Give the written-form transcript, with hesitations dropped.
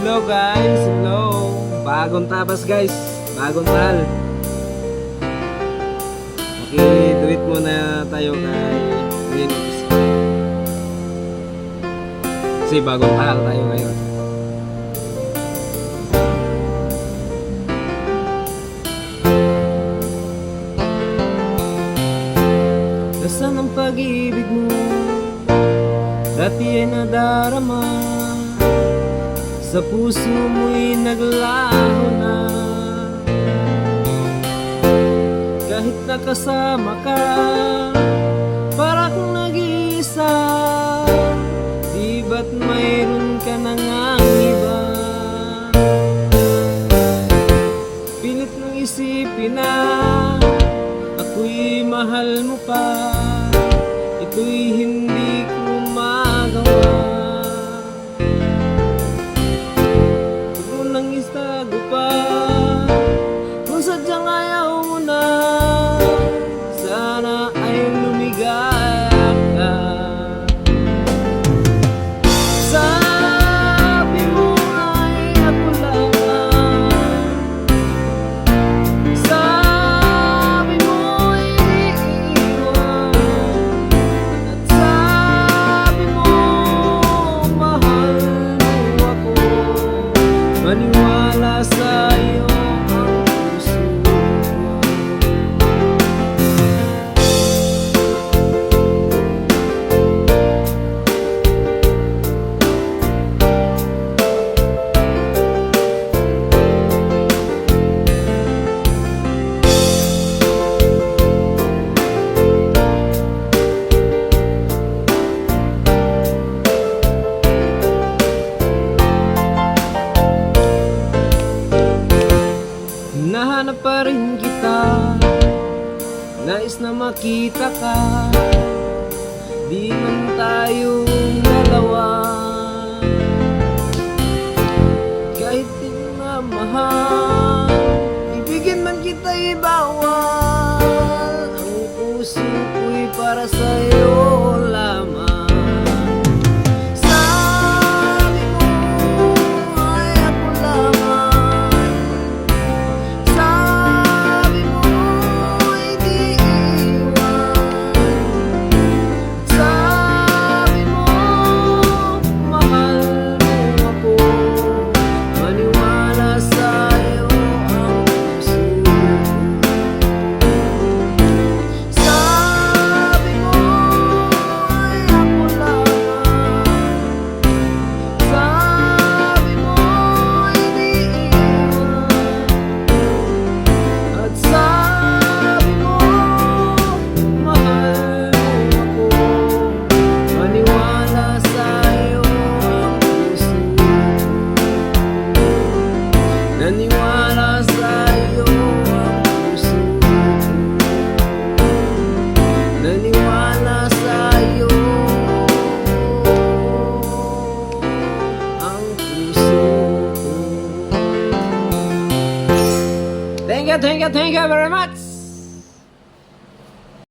Hello guys, hello. Bagong tabas guys, bagong tal. Duit muna tayo kay Green Office. Kasi bagong tahal tayo ngayon. Nasaan ang pag-ibig mo? Dati ay nadarama, sa puso mo'y naglaho na. Kahit nakasama ka, para kang nag-iisa. Di ba't mayroon ka na ngang iba? Pilit nang isipin na ako'y mahal mo pa. Ito'y hindi ko magawa. Huwag mo nang istago pa kung sadyang ayaw mo na. Sana ay lumigaya ka. Sabi mo ay ako lang. Sabi mo ay iiwan. At sabi mo mahal mo ako. Maniwala sa'yo ang puso ko. Nahanap pa rin kita, nais na makita ka. Di man tayong dalawa, kahit di mo na mahal, ibigin man kita ibawal. Ang puso ko'y para sa'yo lamang. Naniwala sa'yo ang puso ko. Naniwala sa'yo ang puso ko. Thank you very much.